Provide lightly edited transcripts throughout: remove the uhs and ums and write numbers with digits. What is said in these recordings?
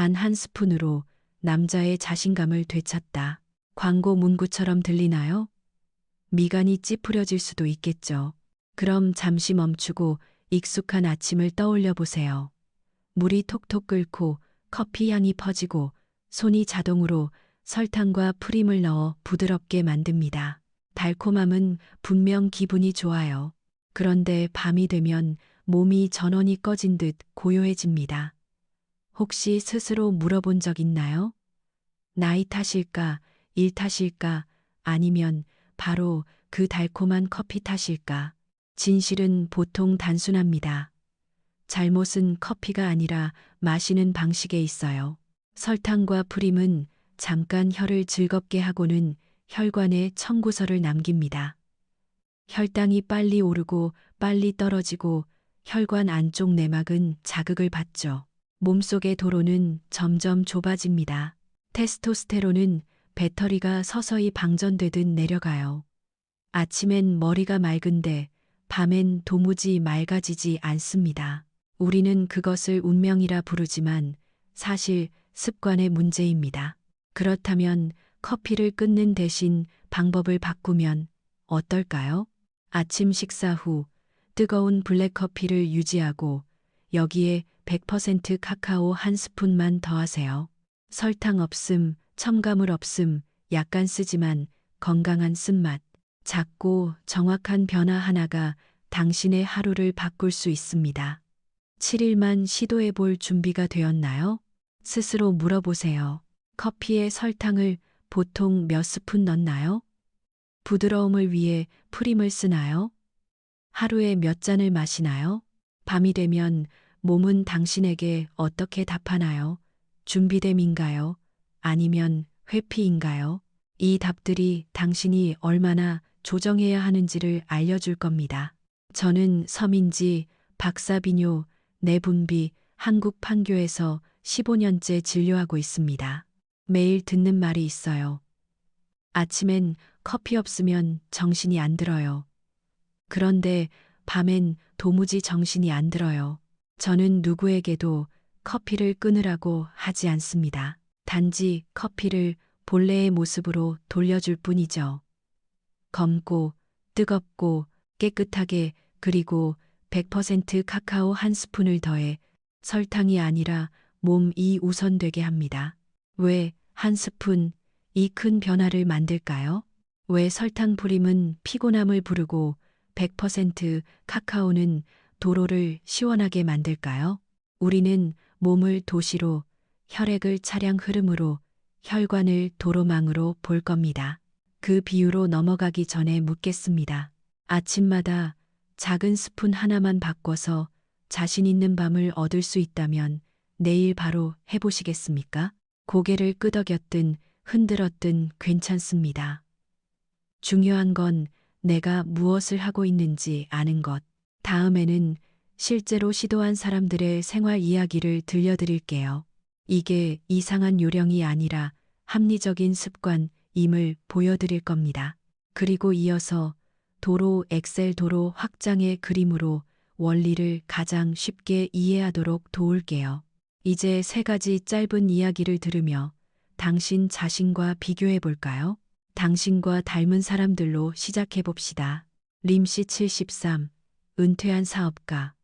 단 한 스푼으로 남자의 자신감을 되찾다. 광고 문구처럼 들리나요? 미간이 찌푸려질 수도 있겠죠. 그럼 잠시 멈추고 익숙한 아침을 떠올려 보세요. 물이 톡톡 끓고 커피 향이 퍼지고 손이 자동으로 설탕과 프림을 넣어 부드럽게 만듭니다. 달콤함은 분명 기분이 좋아요. 그런데 밤이 되면 몸이 전원이 꺼진 듯 고요해집니다. 혹시 스스로 물어본 적 있나요? 나이 탓일까, 일 탓일까, 아니면 바로 그 달콤한 커피 탓일까? 진실은 보통 단순합니다. 잘못은 커피가 아니라 마시는 방식에 있어요. 설탕과 프림은 잠깐 혀를 즐겁게 하고는 혈관에 청구서를 남깁니다. 혈당이 빨리 오르고 빨리 떨어지고 혈관 안쪽 내막은 자극을 받죠. 몸속의 도로는 점점 좁아집니다. 테스토스테론은 배터리가 서서히 방전되듯 내려가요. 아침엔 머리가 맑은데 밤엔 도무지 맑아지지 않습니다. 우리는 그것을 운명이라 부르지만 사실 습관의 문제입니다. 그렇다면 커피를 끊는 대신 방법을 바꾸면 어떨까요? 아침 식사 후 뜨거운 블랙커피를 유지하고 여기에 100% 카카오 한 스푼만 더하세요. 설탕 없음, 첨가물 없음, 약간 쓰지만 건강한 쓴맛. 작고 정확한 변화 하나가 당신의 하루를 바꿀 수 있습니다. 7일만 시도해 볼 준비가 되었나요? 스스로 물어보세요. 커피에 설탕을 보통 몇 스푼 넣나요? 부드러움을 위해 프림을 쓰나요? 하루에 몇 잔을 마시나요? 밤이 되면 몸은 당신에게 어떻게 답하나요? 준비됨인가요? 아니면 회피인가요? 이 답들이 당신이 얼마나 조정해야 하는지를 알려줄 겁니다. 저는 서민지, 박사비뇨, 내분비, 한국 판교에서 15년째 진료하고 있습니다. 매일 듣는 말이 있어요. 아침엔 커피 없으면 정신이 안 들어요. 그런데 밤엔 도무지 정신이 안 들어요. 저는 누구에게도 커피를 끊으라고 하지 않습니다. 단지 커피를 본래의 모습으로 돌려줄 뿐이죠. 검고, 뜨겁고, 깨끗하게, 그리고 100% 카카오 한 스푼을 더해 설탕이 아니라 몸이 우선되게 합니다. 왜 한 스푼, 이 큰 변화를 만들까요? 왜 설탕 프림은 피곤함을 부르고 100% 카카오는 도로를 시원하게 만들까요? 우리는 몸을 도시로, 혈액을 차량 흐름으로, 혈관을 도로망으로 볼 겁니다. 그 비유로 넘어가기 전에 묻겠습니다. 아침마다 작은 스푼 하나만 바꿔서 자신 있는 밤을 얻을 수 있다면 내일 바로 해보시겠습니까? 고개를 끄덕였든 흔들었든 괜찮습니다. 중요한 건 내가 무엇을 하고 있는지 아는 것. 다음에는 실제로 시도한 사람들의 생활 이야기를 들려드릴게요. 이게 이상한 요령이 아니라 합리적인 습관임을 보여드릴 겁니다. 그리고 이어서 도로 엑셀 도로 확장의 그림으로 원리를 가장 쉽게 이해하도록 도울게요. 이제 3가지 짧은 이야기를 들으며 당신 자신과 비교해 볼까요? 당신과 닮은 사람들로 시작해 봅시다. 림씨 73, 은퇴한 사업가.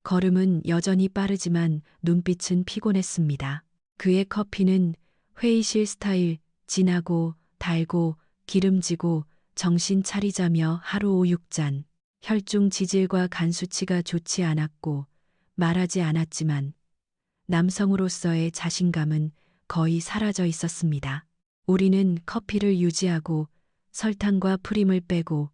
걸음은 여전히 빠르지만 눈빛은 피곤했습니다. 그의 커피는 회의실 스타일, 진하고 달고 기름지고 정신 차리자며 하루 5, 6잔. 혈중 지질과 간 수치가 좋지 않았고 말하지 않았지만 남성으로서의 자신감은 거의 사라져 있었습니다. 우리는 커피를 유지하고 설탕과 프림을 빼고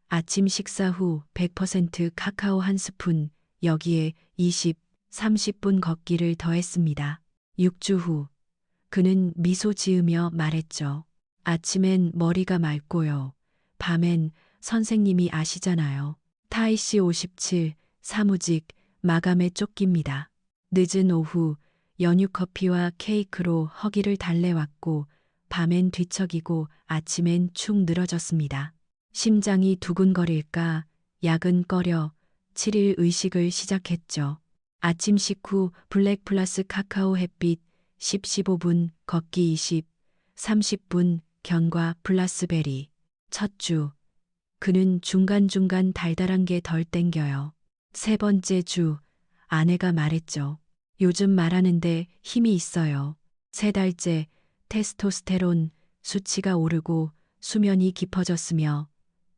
아침 식사 후 100% 카카오 한 스푼, 여기에 20, 30분 걷기를 더했습니다. 6주 후 그는 미소 지으며 말했죠. 아침엔 머리가 맑고요. 밤엔 선생님이 아시잖아요. 타이시 57, 사무직, 마감에 쫓깁니다. 늦은 오후 연유 커피와 케이크로 허기를 달래왔고 밤엔 뒤척이고 아침엔 축 늘어졌습니다. 심장이 두근거릴까 약은 꺼려 7일 의식을 시작했죠. 아침 식후 블랙 플러스 카카오 햇빛 10, 15분, 걷기 20, 30분, 견과 블라스베리. 첫 주. 그는 중간중간 달달한 게 덜 땡겨요. 세 번째 주. 아내가 말했죠. 요즘 말하는데 힘이 있어요. 세 달째 테스토스테론 수치가 오르고 수면이 깊어졌으며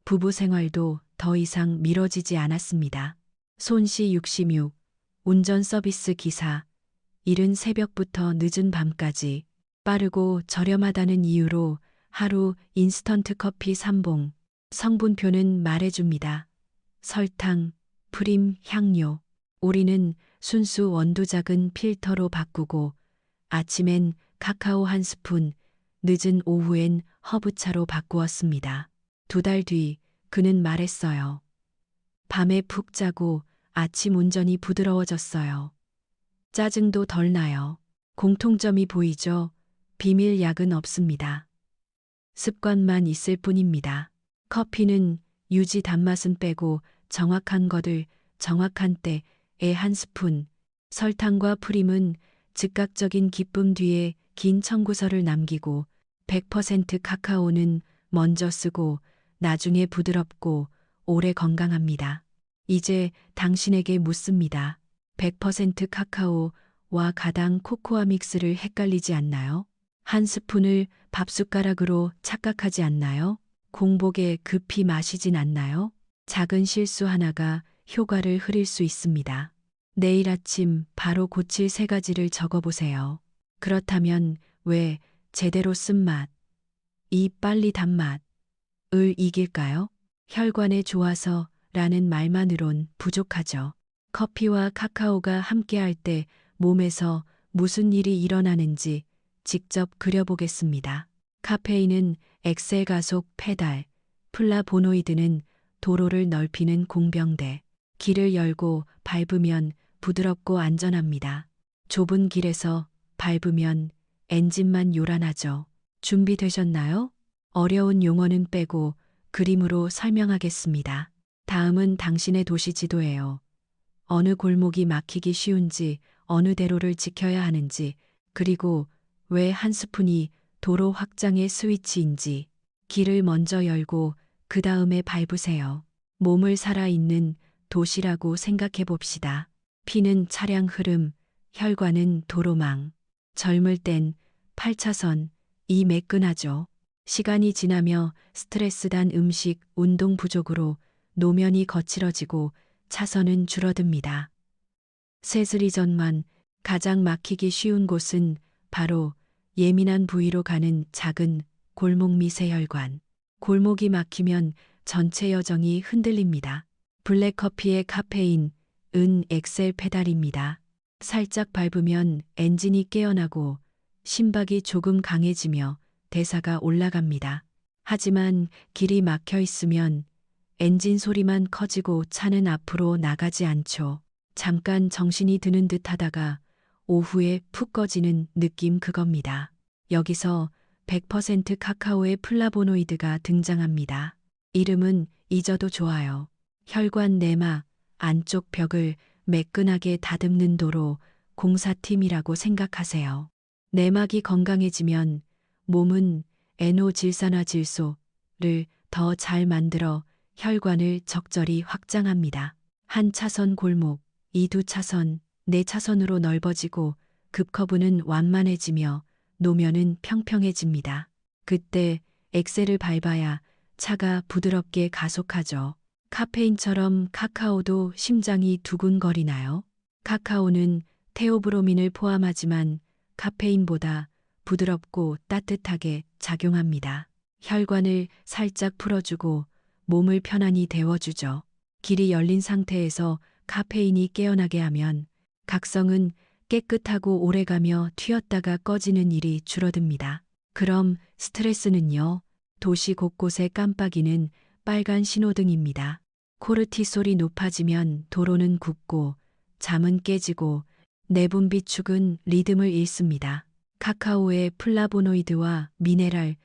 부부 생활도 더 이상 미뤄지지 않았습니다. 손씨 66, 운전 서비스 기사, 이른 새벽부터 늦은 밤까지 빠르고 저렴하다는 이유로 하루 인스턴트 커피 3봉, 성분표는 말해줍니다. 설탕, 프림, 향료. 우리는 순수 원두 작은 필터로 바꾸고 아침엔 카카오 한 스푼, 늦은 오후엔 허브차로 바꾸었습니다. 2달 뒤 그는 말했어요. 밤에 푹 자고 아침 운전이 부드러워졌어요. 짜증도 덜 나요. 공통점이 보이죠? 비밀 약은 없습니다. 습관만 있을 뿐입니다. 커피는 유지 단맛은 빼고 정확한 것을 정확한 때에 한 스푼, 설탕과 프림은 즉각적인 기쁨 뒤에 긴 청구서를 남기고 100% 카카오는 먼저 쓰고 나중에 부드럽고 오래 건강합니다. 이제 당신에게 묻습니다. 100% 카카오와 가당 코코아 믹스를 헷갈리지 않나요? 한 스푼을 밥숟가락으로 착각하지 않나요? 공복에 급히 마시진 않나요? 작은 실수 하나가 효과를 흐릴 수 있습니다. 내일 아침 바로 고칠 3가지를 적어보세요. 그렇다면 왜 제대로 쓴 맛, 이 빨리 단맛을 이길까요? 혈관에 좋아서 라는 말만으론 부족하죠. 커피와 카카오가 함께할 때 몸에서 무슨 일이 일어나는지 직접 그려보겠습니다. 카페인은 엑셀 가속 페달, 플라보노이드는 도로를 넓히는 공병대. 길을 열고 밟으면 부드럽고 안전합니다. 좁은 길에서 밟으면 엔진만 요란하죠. 준비되셨나요? 어려운 용어는 빼고 그림으로 설명하겠습니다. 다음은 당신의 도시 지도예요. 어느 골목이 막히기 쉬운지, 어느 대로를 지켜야 하는지, 그리고 왜 한 스푼이 도로 확장의 스위치인지. 길을 먼저 열고 그 다음에 밟으세요. 몸을 살아있는 도시라고 생각해 봅시다. 피는 차량 흐름, 혈관은 도로망. 젊을 땐 8차선, 이 매끈하죠. 시간이 지나며 스트레스단 음식, 운동 부족으로 노면이 거칠어지고 차선은 줄어듭니다. 세슬이 전만 가장 막히기 쉬운 곳은 바로 예민한 부위로 가는 작은 골목 미세혈관. 골목이 막히면 전체 여정이 흔들립니다. 블랙커피의 카페인, 엑셀 페달입니다. 살짝 밟으면 엔진이 깨어나고 심박이 조금 강해지며 대사가 올라갑니다. 하지만 길이 막혀 있으면 엔진 소리만 커지고 차는 앞으로 나가지 않죠. 잠깐 정신이 드는 듯 하다가 오후에 푹 꺼지는 느낌, 그겁니다. 여기서 100% 카카오의 플라보노이드가 등장합니다. 이름은 잊어도 좋아요. 혈관 내막 안쪽 벽을 매끈하게 다듬는 도로 공사팀이라고 생각하세요. 내막이 건강해지면 몸은 에노질산화질소를 더 잘 만들어 혈관을 적절히 확장합니다. 한 차선 골목, 2차선, 4차선으로 넓어지고 급커브는 완만해지며 노면은 평평해집니다. 그때 엑셀을 밟아야 차가 부드럽게 가속하죠. 카페인처럼 카카오도 심장이 두근거리나요? 카카오는 테오브로민을 포함하지만 카페인보다 부드럽고 따뜻하게 작용합니다. 혈관을 살짝 풀어주고 몸을 편안히 데워주죠. 길이 열린 상태에서 카페인이 깨어나게 하면 각성은 깨끗하고 오래가며 튀었다가 꺼지는 일이 줄어듭니다. 그럼 스트레스는요? 도시 곳곳에 깜빡이는 빨간 신호등입니다. 코르티솔이 높아지면 도로는 굽고 잠은 깨지고 내분 비축은 리듬을 잃습니다. 카카오의 플라보노이드와 미네랄,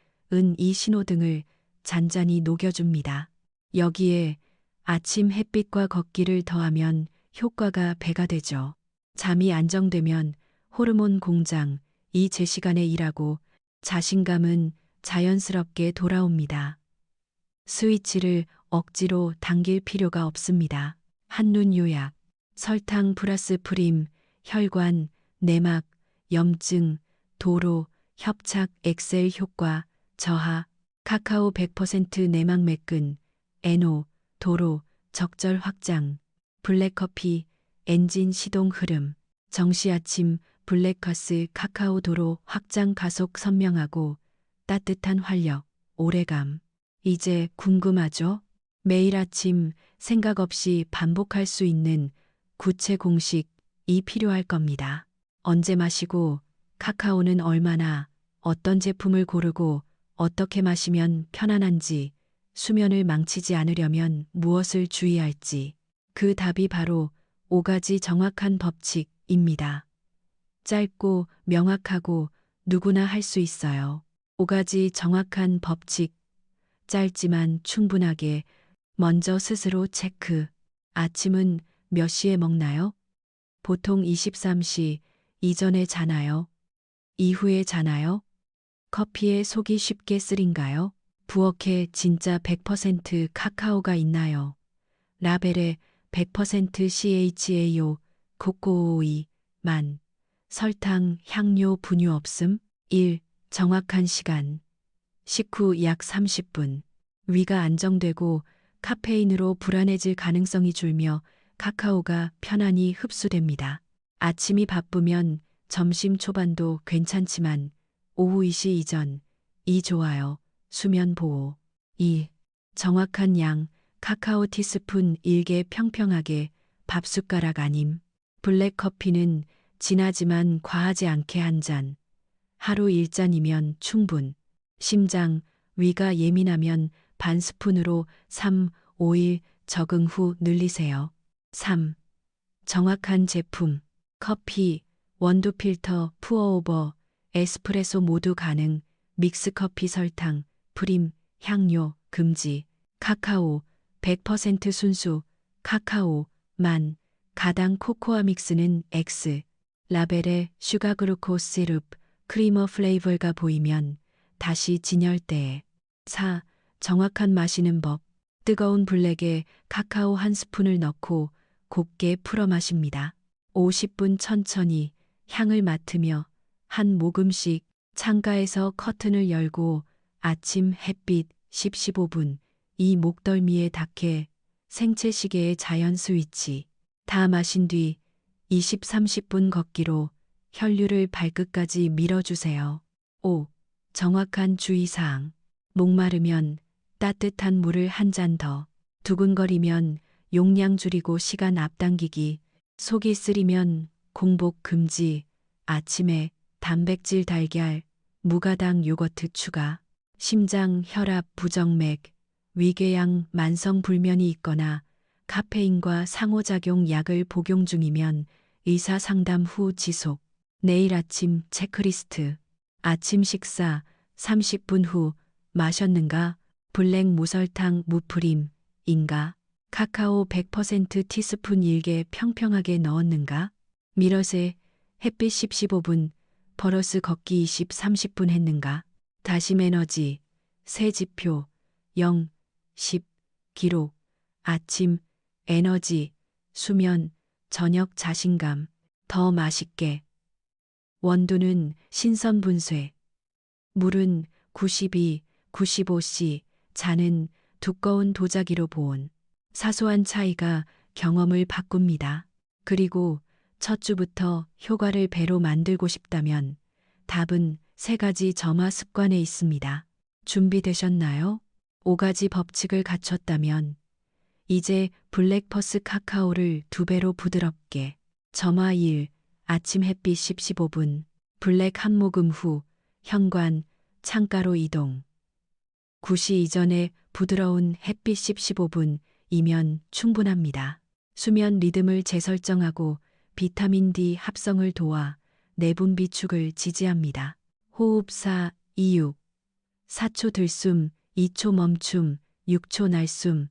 이 신호등을 잔잔히 녹여줍니다. 여기에 아침 햇빛과 걷기를 더하면 효과가 배가 되죠. 잠이 안정되면 호르몬 공장, 이 제 시간에 일하고 자신감은 자연스럽게 돌아옵니다. 스위치를 억지로 당길 필요가 없습니다. 한눈 요약, 설탕 플러스 프림, 혈관, 내막, 염증, 도로, 협착, 엑셀 효과, 저하, 카카오 100% 내막 매끈, NO, 도로, 적절 확장, 블랙커피, 엔진 시동 흐름, 정시 아침, 블랙커스 카카오 도로 확장 가속 선명하고 따뜻한 활력, 오래감. 이제 궁금하죠? 매일 아침 생각 없이 반복할 수 있는 구체 공식이 필요할 겁니다. 언제 마시고, 카카오는 얼마나, 어떤 제품을 고르고, 어떻게 마시면 편안한지, 수면을 망치지 않으려면 무엇을 주의할지. 그 답이 바로 5가지 정확한 법칙입니다. 짧고 명확하고 누구나 할 수 있어요. 5가지 정확한 법칙. 짧지만 충분하게 먼저 스스로 체크. 아침은 몇 시에 먹나요? 보통 23시 이전에 자나요? 이후에 자나요? 커피에 속이 쉽게 쓰린가요? 부엌에 진짜 100% 카카오가 있나요? 라벨에 100% CHAO, 코코오이, 만, 설탕, 향료, 분유 없음? 1. 정확한 시간. 식후 약 30분. 위가 안정되고 카페인으로 불안해질 가능성이 줄며 카카오가 편안히 흡수됩니다. 아침이 바쁘면 점심 초반도 괜찮지만 오후 2시 이전이 좋아요. 수면 보호. 2. 정확한 양. 카카오 티스푼 1개 평평하게 밥숟가락 아님. 블랙커피는 진하지만 과하지 않게 한 잔. 하루 1잔이면 충분. 심장, 위가 예민하면 반 스푼으로 3, 5일 적응 후 늘리세요. 3. 정확한 제품. 커피, 원두 필터, 푸어오버, 에스프레소 모두 가능. 믹스커피 설탕, 프림, 향료, 금지. 카카오, 100% 순수, 카카오, 만, 가당 코코아 믹스는 X. 라벨에 슈가 그루코 시럽, 크리머 플레이버가 보이면 다시 진열대에. 4. 정확한 마시는 법. 뜨거운 블랙에 카카오 한 스푼을 넣고 곱게 풀어 마십니다. 50분 천천히 향을 맡으며 한 모금씩. 창가에서 커튼을 열고 아침 햇빛 10-15분. 이 목덜미에 닿게 생체 시계의 자연 스위치. 다 마신 뒤 20-30분 걷기로 혈류를 발끝까지 밀어주세요. 5. 정확한 주의사항. 목마르면 따뜻한 물을 한 잔 더. 두근거리면 용량 줄이고 시간 앞당기기. 속이 쓰리면 공복 금지. 아침에 단백질 달걀, 무가당 요거트 추가. 심장, 혈압, 부정맥, 위궤양, 만성 불면이 있거나 카페인과 상호작용 약을 복용 중이면 의사 상담 후 지속. 내일 아침 체크리스트. 아침 식사 30분 후 마셨는가? 블랙 무설탕 무프림 인가? 카카오 100% 티스푼 1개 평평하게 넣었는가? 미러세 햇빛 10-15분 버러스 걷기 20-30분 했는가? 다심 에너지 새 지표 0, 10 기록. 아침 에너지, 수면, 저녁 자신감. 더 맛있게. 원두는 신선 분쇄. 물은 92, 95C, 잔은 두꺼운 도자기로 보온. 사소한 차이가 경험을 바꿉니다. 그리고 첫 주부터 효과를 배로 만들고 싶다면 답은 3가지 점화 습관에 있습니다. 준비되셨나요? 5가지 법칙을 갖췄다면 이제 블랙퍼스 카카오를 2배로 부드럽게. 점화 1. 아침 햇빛 10-15분. 블랙 한 모금 후 현관, 창가로 이동. 9시 이전에 부드러운 햇빛 10-15분이면 충분합니다. 수면 리듬을 재설정하고 비타민 D 합성을 도와 내분 비축을 지지합니다. 호흡 4, 2, 6. 4초 들숨, 2초 멈춤, 6초 날숨.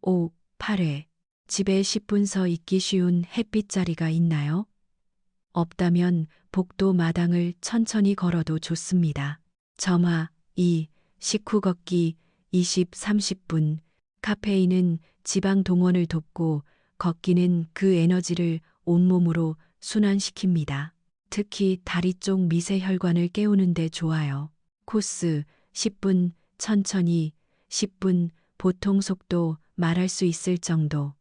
5, 8회. 집에 10분 서 있기 쉬운 햇빛 자리가 있나요? 없다면 복도 마당을 천천히 걸어도 좋습니다. 점화 2. 식후 걷기 20-30분. 카페인은 지방 동원을 돕고 걷기는 그 에너지를 온몸으로 순환시킵니다. 특히 다리 쪽 미세혈관을 깨우는 데 좋아요. 코스 10분 천천히 10분 보통 속도 말할 수 있을 정도.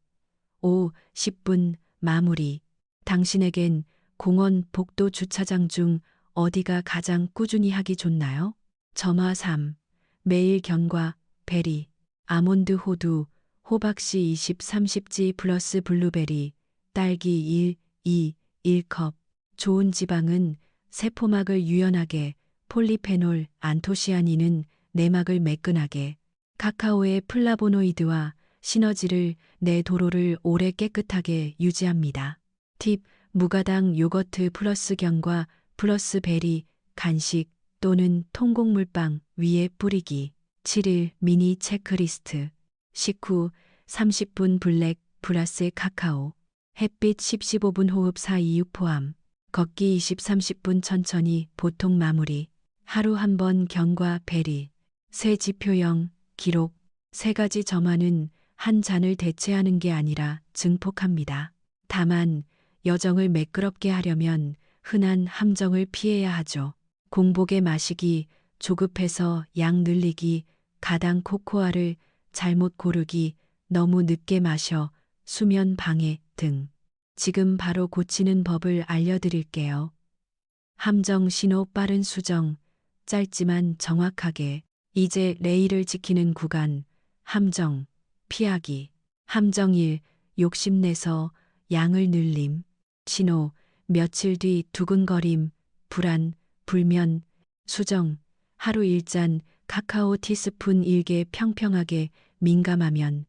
5. 10분 마무리. 당신에겐 공원 복도 주차장 중 어디가 가장 꾸준히 하기 좋나요? 점화 3. 매일 견과, 베리, 아몬드 호두, 호박씨 20-30지 플러스 블루베리, 딸기 1, 2, 1컵. 좋은 지방은 세포막을 유연하게, 폴리페놀, 안토시아닌은 내막을 매끈하게, 카카오의 플라보노이드와 시너지를 내 도로를 오래 깨끗하게 유지합니다. 팁, 무가당 요거트 플러스 견과 플러스 베리, 간식 또는 통곡물빵 위에 뿌리기. 7일 미니 체크리스트. 식후 30분 블랙 플러스 카카오. 햇빛 10-15분 호흡 4-2-6 포함. 걷기 20-30분 천천히 보통 마무리. 하루 한 번 견과 베리. 새 지표형 기록. 세 가지 점화는 한 잔을 대체하는 게 아니라 증폭합니다. 다만 여정을 매끄럽게 하려면 흔한 함정을 피해야 하죠. 공복에 마시기, 조급해서 양 늘리기, 가당 코코아를 잘못 고르기, 너무 늦게 마셔, 수면 방해 등. 지금 바로 고치는 법을 알려드릴게요. 함정 신호 빠른 수정, 짧지만 정확하게. 이제 레일을 지키는 구간, 함정, 피하기. 함정 1, 욕심내서 양을 늘림. 신호, 며칠 뒤 두근거림, 불안, 불면, 수정. 하루 1잔 카카오 티스푼 1개 평평하게 민감하면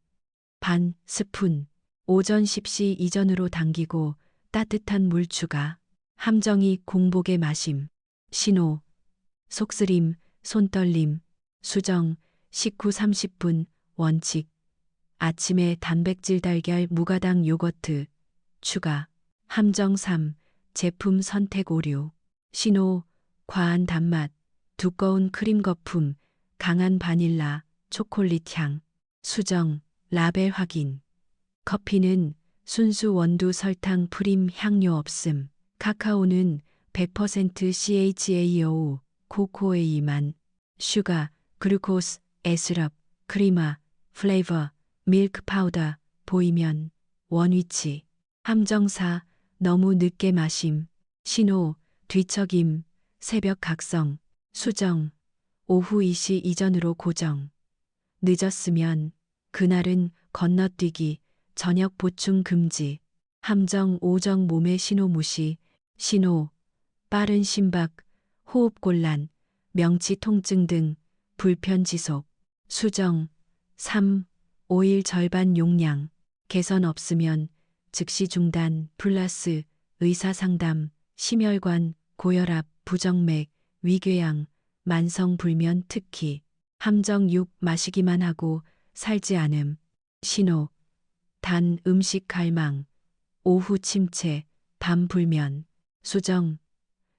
반 스푼. 오전 10시 이전으로 당기고 따뜻한 물 추가. 함정이 공복에 마심. 신호, 속쓰림, 손떨림, 수정, 식후 30분, 원칙. 아침에 단백질 달걀 무가당 요거트, 추가. 함정 3, 제품 선택 오류. 신호, 과한 단맛, 두꺼운 크림 거품, 강한 바닐라, 초콜릿 향. 수정, 라벨 확인. 커피는 순수 원두 설탕 프림 향료 없음. 카카오는 100% CHAO, 코코에이만. 슈가, 글루코스, 에스럽, 크리마, 플레이버, 밀크 파우더, 보이면. 원위치. 함정사, 너무 늦게 마심. 신호, 뒤척임, 새벽 각성. 수정, 오후 2시 이전으로 고정. 늦었으면 그날은 건너뛰기, 저녁 보충 금지. 함정 5정 몸의 신호 무시. 신호, 빠른 심박, 호흡곤란, 명치 통증 등 불편 지속. 수정, 3, 5일 절반 용량. 개선 없으면 즉시 중단 플러스 의사상담, 심혈관, 고혈압, 부정맥, 위궤양, 만성불면 특히. 함정 6 마시기만 하고 살지 않음. 신호, 단 음식 갈망, 오후 침체, 밤 불면. 수정,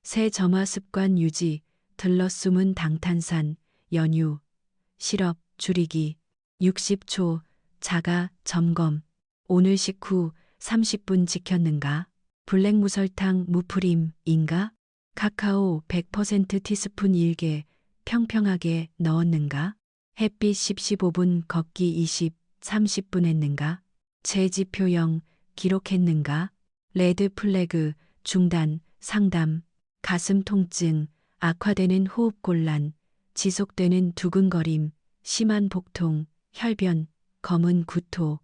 새 점화 습관 유지, 들러숨은 당탄산, 연유, 시럽 줄이기. 60초 자가 점검. 오늘 식후 30분 지켰는가? 블랙 무설탕 무프림인가? 카카오 100% 티스푼 1개 평평하게 넣었는가? 햇빛 10-15분 걷기 20-30분 했는가? 제지표형 기록했는가? 레드 플래그 중단 상담. 가슴 통증, 악화되는 호흡곤란, 지속되는 두근거림, 심한 복통, 혈변, 검은 구토,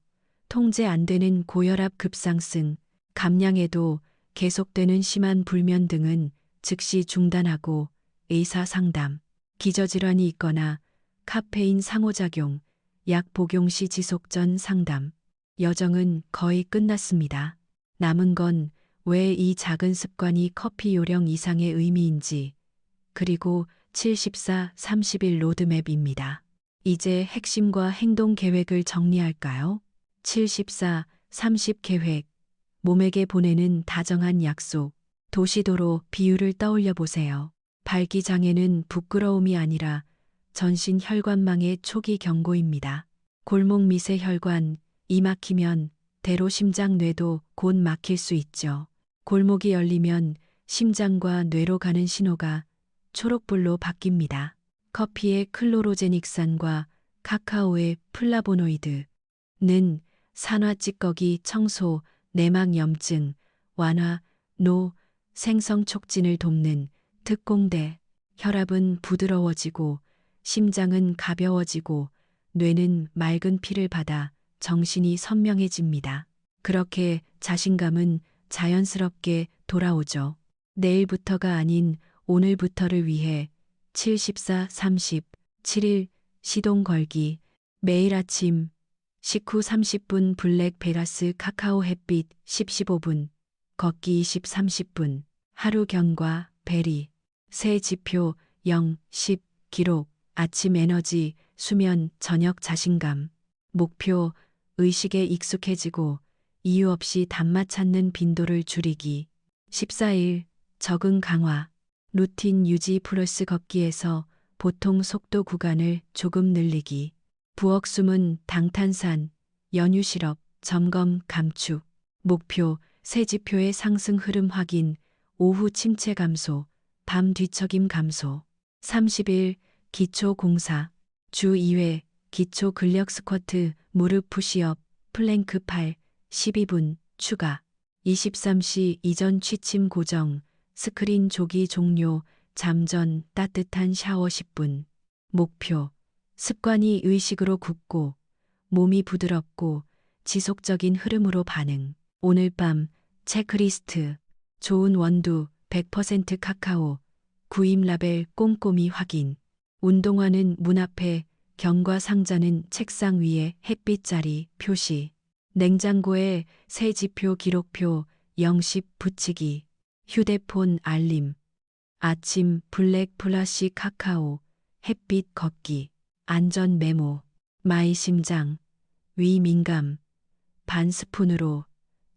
통제 안 되는 고혈압 급상승, 감량에도 계속되는 심한 불면 등은 즉시 중단하고 의사 상담. 기저질환이 있거나 카페인 상호작용, 약 복용 시 지속 전 상담. 여정은 거의 끝났습니다. 남은 건 왜 이 작은 습관이 커피 요령 이상의 의미인지, 그리고 74-31 로드맵입니다. 이제 핵심과 행동 계획을 정리할까요? 74-30 계획. 몸에게 보내는 다정한 약속. 도시도로 비유를 떠올려 보세요. 발기장애는 부끄러움이 아니라 전신 혈관망의 초기 경고입니다. 골목 밑의 혈관, 이 막히면 대로 심장 뇌도 곧 막힐 수 있죠. 골목이 열리면 심장과 뇌로 가는 신호가 초록불로 바뀝니다. 커피의 클로로제닉산과 카카오의 플라보노이드는 산화 찌꺼기 청소, 내막 염증, 완화, 노, 생성 촉진을 돕는 특공대. 혈압은 부드러워지고 심장은 가벼워지고 뇌는 맑은 피를 받아 정신이 선명해집니다. 그렇게 자신감은 자연스럽게 돌아오죠. 내일부터가 아닌 오늘부터를 위해 74-30, 7일 시동 걸기. 매일 아침 식후 30분 블랙 베가스 카카오 햇빛 10-15분, 걷기 20-30분, 하루 경과 베리, 새 지표 0, 10, 기록, 아침 에너지, 수면, 저녁 자신감, 목표, 의식에 익숙해지고 이유 없이 단맛 찾는 빈도를 줄이기. 14일 적응 강화, 루틴 유지 플러스 걷기에서 보통 속도 구간을 조금 늘리기. 부엌 숨은 당탄산, 연유 시럽, 점검 감축. 목표, 새 지표의 상승 흐름 확인, 오후 침체 감소, 밤 뒤척임 감소. 30일 기초 공사, 주 2회 기초 근력 스쿼트, 무릎 푸시업, 플랭크 8, 12분 추가. 23시 이전 취침 고정, 스크린 조기 종료, 잠 전 따뜻한 샤워 10분. 목표, 습관이 의식으로 굳고 몸이 부드럽고 지속적인 흐름으로 반응. 오늘 밤 체크리스트, 좋은 원두 100% 카카오, 구입 라벨 꼼꼼히 확인. 운동화는 문 앞에, 경과 상자는 책상 위에 햇빛자리 표시. 냉장고에 새 지표 기록표 0-10 붙이기. 휴대폰 알림. 아침 블랙 플라시 카카오, 햇빛 걷기. 안전 메모. 마이 심장, 위 민감, 반 스푼으로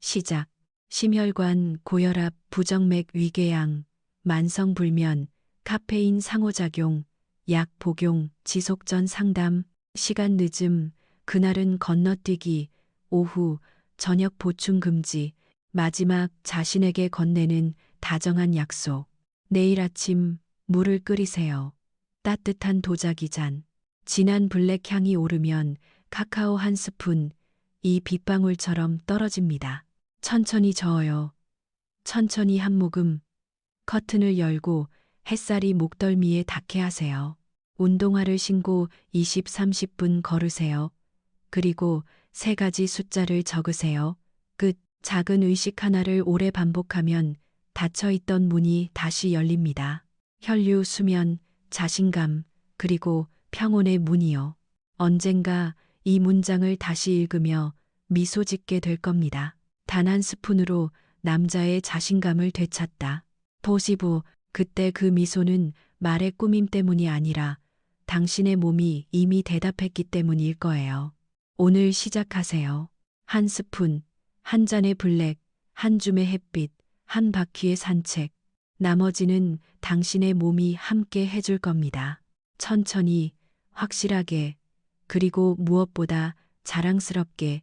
시작. 심혈관, 고혈압, 부정맥 위궤양, 만성불면, 카페인 상호작용, 약 복용, 지속전 상담. 시간 늦음, 그날은 건너뛰기, 오후, 저녁 보충 금지. 마지막 자신에게 건네는 다정한 약속. 내일 아침 물을 끓이세요. 따뜻한 도자기 잔. 진한 블랙 향이 오르면 카카오 한 스푼, 이 빗방울처럼 떨어집니다. 천천히 저어요. 천천히 한 모금. 커튼을 열고 햇살이 목덜미에 닿게 하세요. 운동화를 신고 20-30분 걸으세요. 그리고 3가지 숫자를 적으세요. 끝. 작은 의식 하나를 오래 반복하면 닫혀있던 문이 다시 열립니다. 혈류, 수면, 자신감, 그리고 평온의 문이요. 언젠가 이 문장을 다시 읽으며 미소 짓게 될 겁니다. 단 한 스푼으로 남자의 자신감을 되찾다. 포시보, 그때 그 미소는 말의 꾸밈 때문이 아니라 당신의 몸이 이미 대답했기 때문일 거예요. 오늘 시작하세요. 한 스푼, 한 잔의 블랙, 한 줌의 햇빛, 한 바퀴의 산책. 나머지는 당신의 몸이 함께 해줄 겁니다. 천천히, 확실하게, 그리고 무엇보다 자랑스럽게